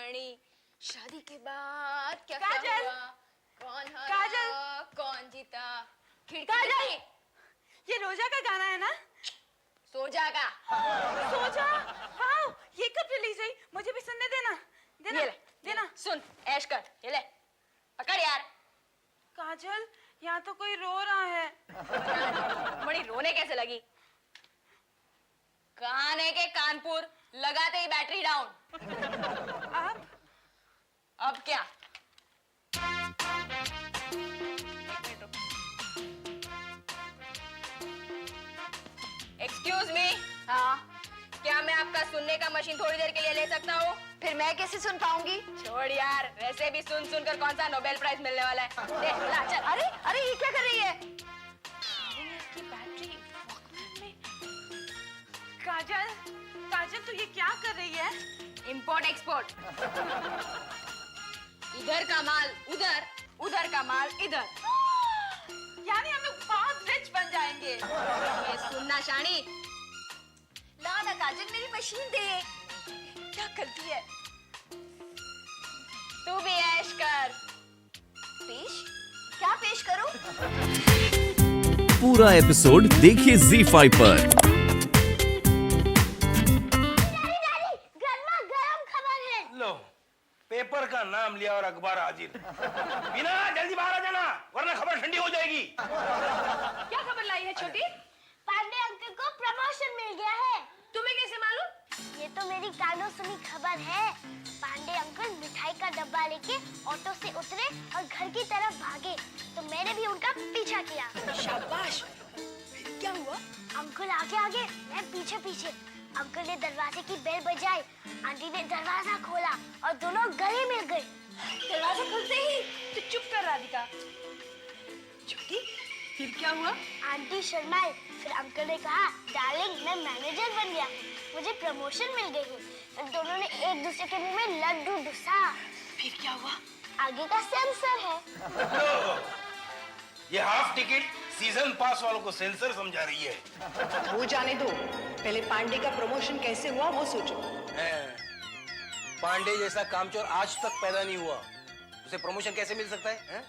रानी, शादी के बाद क्या काजल, हुआ? कौन हारा? काजल, कौन जीता? खिड़की काजल, किसकी? ये रोजा का गाना है ना? सो जागा। सोजा, वाओ, ये कब रिलीज हुई? मुझे भी सुनने देना, देना, ये ले, देना। सुन, ऐश कर, ये ले, पकड़ यार। काजल, यहाँ तो कोई रो रहा है। मणि रोने कैसे लगी? कान है के कानपुर, लगाते ही बैटरी डाउन। अब क्या? Excuse me. हाँ, क्या मैं आपका सुनने का मशीन थोड़ी देर के लिए ले सकता हूँ? फिर मैं कैसे सुन पाऊंगी? छोड़ यार, वैसे भी सुन सुनकर कौन सा नोबेल प्राइज मिलने वाला है। ले, ला, चल। अरे अरे ये क्या कर रही है? इसकी बैटरी वॉकमैन में। काजल, काजल तू ये क्या कर रही है? Import export. इधर का माल उधर, उधर का माल इधर। यानी हम लोग बहुत रिच बन जाएंगे। ये सुनना शानी, ला ना काजल, मेरी मशीन दे। क्या करती है? तू भी ऐश कर। पेश? क्या पेश करूं? पूरा एपिसोड देखिए ZEE5 पर। गर्मा गरम खबर है। लो, पेपर का नाम लिया और अखबार हाजिर। बिना जल्दी बाहर आ जाना, वरना खबर ठंडी हो जाएगी। क्या खबर लाई है छोटी? पांडे अंकल को प्रमोशन मिल गया है। तुम्हें कैसे मालूम? ये तो मेरी कानों सुनी खबर है। पांडे अंकल मिठाई का डब्बा लेके ऑटो से उतरे और घर की तरफ भागे, तो मैंने भी उनका पीछा किया। शाबाश। क्या हुआ? अंकल आगे आगे, मैं पीछे पीछे। अंकल ने दरवाजे की बेल बजाई, आंटी ने दरवाजा खोला और दोनों गले मिल गए। दरवाजा खुलते ही तो चुप कर राधिका। छोटी, फिर क्या हुआ? आंटी शर्माए, फिर अंकल ने कहा, डार्लिंग मैं मैनेजर बन गया, मुझे प्रमोशन मिल गई है। फिर दोनों ने एक दूसरे के मुंह में लड्डू डुसा। फिर क्या हुआ? आगे का सेंसर है। लो, ये हाफ टिकट सीजन पास वालों को सेंसर समझा रही है। वो जाने दो, पहले पांडे का प्रमोशन कैसे हुआ वो सोचो। पांडे जैसा कामचोर आज तक पैदा नहीं हुआ, उसे प्रमोशन कैसे मिल सकता है?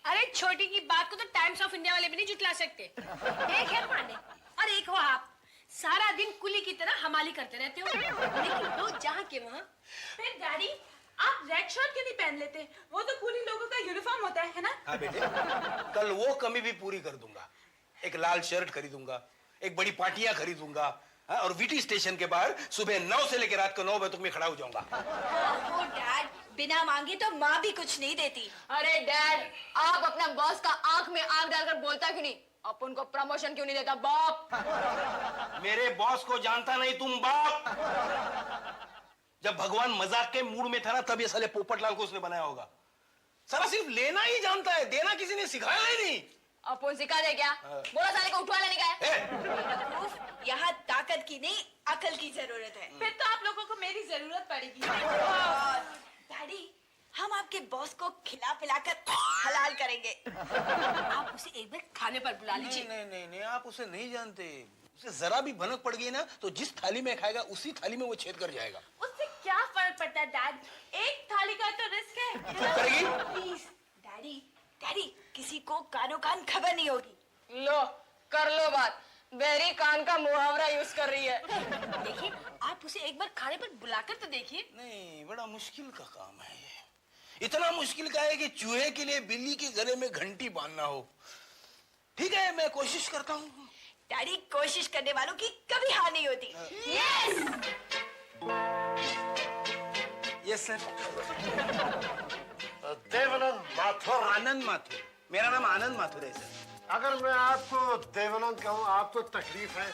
अरे छोटी की बात को तो टाइम्स ऑफ इंडिया वाले भी नहीं जुटला सकते। एक है पांडे और एक हो आप। सारा दिन कुली की तरह हमाली करते रहते हो, लेकिन वो जहाँ के वहाँ। फिर डैडी, आप रेड शर्ट क्यों नहीं पहन लेते? वो तो पूरी लोगों का यूनिफॉर्म होता है ना? हाँ बेटे, कल वो कमी भी पूरी कर दूंगा। एक लाल शर्ट खरीदूंगा, एक बड़ी पार्टियां खरीदूंगा, हाँ, और वीटी स्टेशन के बाहर सुबह 9 से लेकर रात को 9 बजे तक मैं खड़ा हो जाऊंगा। वो डैड, बिना मांगे तो माँ भी कुछ नहीं देती। अरे डैड, आप अपना बॉस का आंख में आंख डालकर बोलता क्यों नहीं? अपन को प्रमोशन क्यों नहीं देता बाप? मेरे बॉस को जानता नहीं तुम बाप। जब भगवान मजाक के मूड में था ना, तब ये साले पोपटलाल को उसने बनाया होगा। सारा सिर्फ लेना ही जानता है, देना किसी ने सिखाया ही नहीं। अपन सिखा दे क्या? बोला साले को उठवा लेने का है। यहाँ ताकत की नहीं, अकल की जरूरत है। फिर तो आप लोगों को मेरी जरूरत पड़ेगी। डैडी, हम आपके बॉस को खिला पिलाकर हलाल करेंगे। आप उसे एक बार खाने पर बुला लीजिए। नहीं, आप उसे नहीं जानते। उसे जरा भी भनक पड़ गई ना, तो जिस थाली में खाएगा उसी थाली में वो छेद कर जाएगा। उससे क्या फर्क पड़ता है डैड? एक थाली का तो रिस्क है। चुप करेगी? प्लीज डैडी, डैडी, किसी को कानो कान खबर नहीं होगी। लो, कर लो बात। बेरी कान का मुहावरा यूज कर रही है। देखिए, आप उसे एक बार खाने पर बुलाकर तो देखिए। नहीं, बड़ा मुश्किल का काम है ये। इतना मुश्किल का है कि चूहे के लिए बिल्ली के गले में घंटी बांधना हो। ठीक है, मैं कोशिश करता हूँ। डैडी, कोशिश करने वालों की कभी हार नहीं होती। Yes sir. देवानंद माथुर। आनंद माथुर। मेरा नाम आनंद माथुर है सर। अगर मैं आपको देवानंद कहूँ, आपको तकलीफ है?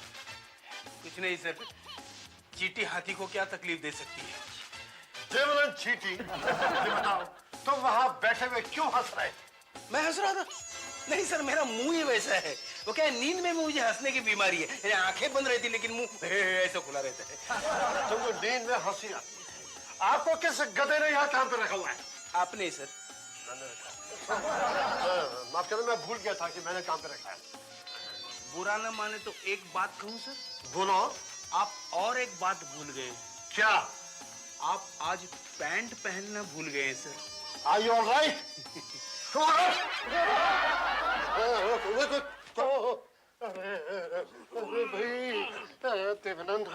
कुछ नहीं सर, चींटी हाथी को क्या तकलीफ दे सकती है? देवानंद चींटी, ये बताओ तुम वहाँ बैठे हुए क्यों हंस रहे? मैं हंस रहा था? नहीं सर, मेरा मुंह ही वैसा है। वो क्या है, नींद में मुझे हंसने की बीमारी है। मेरी आंखें बंद रहती लेकिन मुंह ऐसा खुला रहता है। तुमको नींद में हंसी आती है। आपको किस गधे ने यहाँ काम पे रखा हुआ है? आपने सर। माफ करना, मैं भूल गया था कि मैंने काम पे रखा है। बुरा न माने तो एक बात कहूँ सर? बोलो। आप और एक बात भूल गए। क्या? आप आज पैंट पहनना भूल गए हैं sir. Are you all right? अरे भाई देवानंद,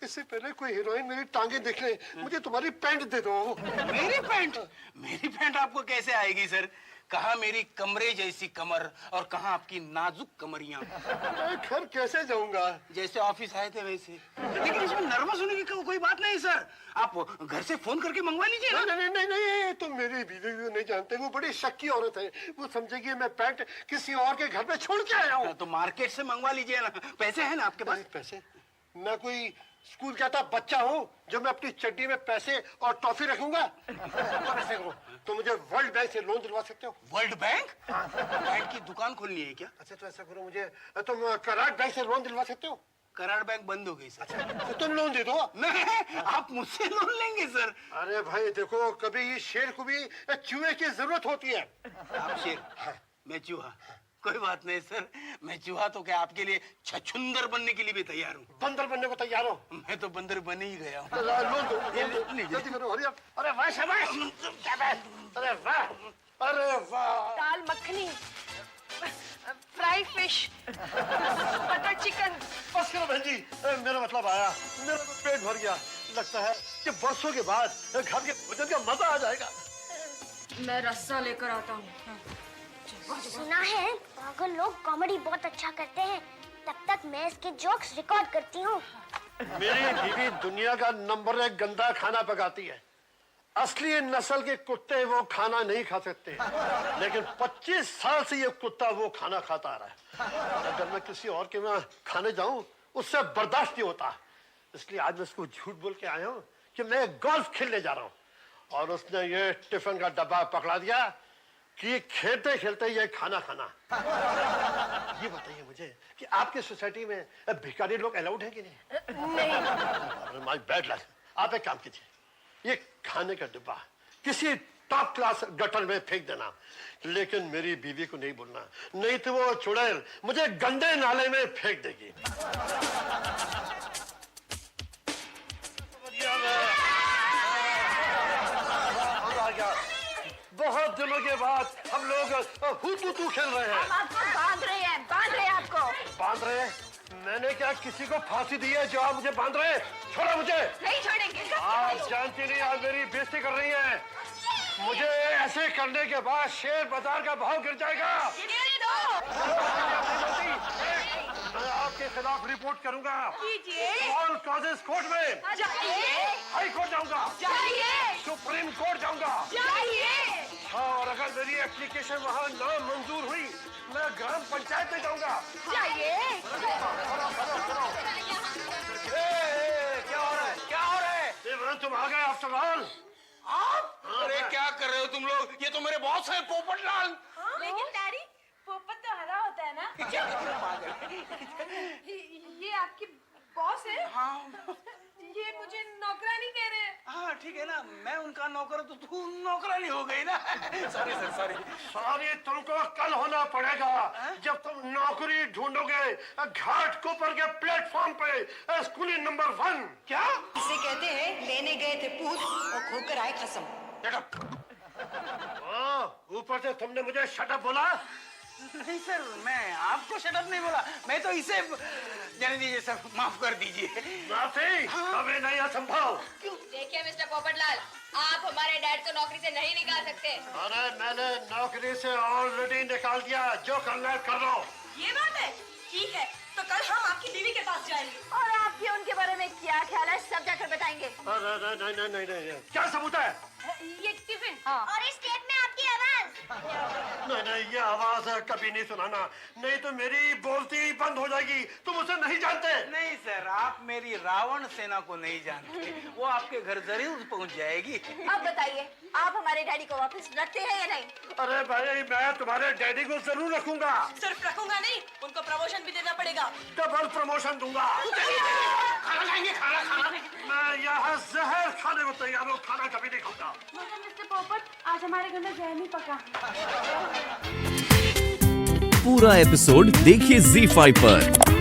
इससे पहले कोई हीरोइन मेरी टांगे देख ले, मुझे तुम्हारी पैंट दे दो। मेरी पैंट आपको कैसे आएगी सर? कहाँ मेरी कमरे जैसी कमर और कहाँ आपकी नाजुक कमरियां। मैं घर कैसे जाऊंगा? जैसे ऑफिस आए थे वैसे। लेकिन इसमें नर्वस होने की कोई बात नहीं सर, आप घर से फोन करके मंगवा लीजिए ना। नहीं नहीं नहीं, तुम मेरी बीवी को नहीं जानते, वो बड़ी शक्की औरत है, वो समझेगी मैं पैंट किसी और के घर पे छोड़ के आया हूँ। तो मार्केट से मंगवा लीजिए ना, पैसे हैं ना आपके पास? पैसे? मैं कोई स्कूल जाता बच्चा हूँ जो मैं अपनी चड्डी में पैसे और टॉफी रखूंगा? तो ऐसे करो, तो मुझे वर्ल्ड बैंक से लोन दिलवा सकते हो? World bank? बैंक की दुकान खोलनी है क्या? अच्छा तो ऐसा करो, मुझे तुम करार बैंक से लोन दिलवा सकते हो? करार बैंक बंद हो गई सर। तो तुम लोन दे दो। नहीं, आप मुझसे लोन लेंगे सर। अरे भाई देखो, कभी शेर को भी चूहे की जरूरत होती है। आप शेर, मैं चूहा। कोई बात नहीं सर, मैं चूहा तो क्या आपके लिए छछुंदर बनने के लिए भी तैयार हूँ। बंदर बनने को तैयार हो? मैं तो बंदर बन ही गया हूँ। लोन दो, जल्दी करो, हरी अप। अरे वाह शाबाश, अरे वाह, अरे वाह। Dal makhani, fry fish, butter chicken. बस करो बहन जी, मेरा मतलब आया, मेरा तो पेट भर गया। लगता है कि बरसों के बाद घर के भोजन का मजा आ जाएगा। मैं रस्सा लेकर आता हूँ। सुना है पागल लोग कॉमेडी बहुत अच्छा करते हैं, तब तक मैं इसके जोक्स रिकॉर्ड करती हूँ। मेरी बीवी दुनिया का नंबर 1 गंदा खाना पकाती है। असली नस्ल के कुत्ते वो खाना नहीं खा सकते, लेकिन 25 साल से ये कुत्ता वो खाना खाता आ रहा है। अगर मैं किसी और के वहाँ खाने जाऊं, उससे बर्दाश्त नहीं होता। इसलिए आज मैं उसको झूठ बोल के आया हूँ कि मैं गोल्फ खेलने जा रहा हूँ, और उसने ये टिफिन का डब्बा पकड़ा दिया कि खेलते खेलते ये खाना खाना। ये बताइए मुझे कि आपके सोसाइटी में भिखारी लोग अलाउड है कि नहीं? नहीं। My bad luck. आप एक काम कीजिए, ये खाने का डिब्बा किसी टॉप क्लास गटर में फेंक देना, लेकिन मेरी बीवी को नहीं बोलना, नहीं तो वो चुड़ैल मुझे गंदे नाले में फेंक देगी। बहुत दिनों के बाद हम लोग हू खेल रहे हैं। हम आपको बांध रहे हैं आपको। बांध रहे हैं? मैंने क्या किसी को फांसी दी है जो आप मुझे बांध रहे हैं? छोड़ो मुझे। नहीं छोड़ेंगे। आप जानती नहीं, आप मेरी बेइज्जती कर रही हैं। मुझे ऐसे करने के बाद शेयर बाजार का भाव गिर जाएगा। मैं आपके खिलाफ रिपोर्ट करूंगा। ऑल कॉजेस कोर्ट में। हाई कोर्ट जाऊंगा, सुप्रीम कोर्ट जाऊंगा। और अगर मेरी एप्लीकेशन वहाँ ना मंजूर हुई, मैं ग्राम पंचायत में जाऊंगा। क्या हो रहा है? तुम आ गए आफ्टर ऑल। आप? अरे क्या कर रहे हो तुम लोग? ये तो मेरे बॉस हैं, पोपटलाल। लेकिन डैडी, पोपट तो हरा होता है ना? ये आपकी बॉस है? हाँ। ये मुझे नौकरानी कह रहे हैं। हाँ ठीक है ना, मैं उनका नौकर तो तू नौकरानी हो गई ना। Sorry sir, sorry. सॉरी तुमको कल होना पड़ेगा, जब तुम नौकरी ढूंढोगे घाट कोपर के प्लेटफॉर्म पे, स्कूली नंबर 1। क्या? इसे कहते हैं लेने गए थे पूत और खोकर आए कसम। ऊपर से तुमने मुझे शट अप बोला। नहीं सर, मैं आपको शट अप नहीं बोला, मैं तो इसे जाने दीजिए सर, माफ कर दीजिए। माफी? हमें नहीं असंभव। देखिए मिस्टर पोपटलाल, आप हमारे डैड को नौकरी से नहीं निकाल सकते। अरे मैंने नौकरी से ऑलरेडी निकाल दिया, जो करना है कर लो। ये बात है, ठीक है, तो कल हम आपकी बीवी के पास जाएंगे। और आपके उनके बारे में क्या ख्याल है, सब जाकर बताएंगे। नहीं, क्या सबूत है? ये टिफिन। और इस टेप में आपकी आवाज। नहीं, ये आवाज कभी नहीं सुनाना, नहीं तो मेरी बोलती बंद हो जाएगी। तुम उसे नहीं जानते। नहीं सर, आप मेरी रावण सेना को नहीं जानते, वो आपके घर जरूर पहुंच जाएगी। अब बताइए, आप हमारे डैडी को वापस रखते हैं या नहीं? अरे भाई, मैं तुम्हारे डैडी को जरूर रखूंगा। सिर्फ रखूंगा नहीं, उनको प्रमोशन भी देना पड़ेगा। डबल प्रमोशन दूंगा। खाना खाएंगे, खाना। मैं यहाँ जहर खाने को तैयार हूँ, खाना कभी नहीं खाऊंगा। मगर मिस्टर पोपट, आज हमारे घर में जहर नहीं पका। पूरा एपिसोड देखिए ZEE5 पर।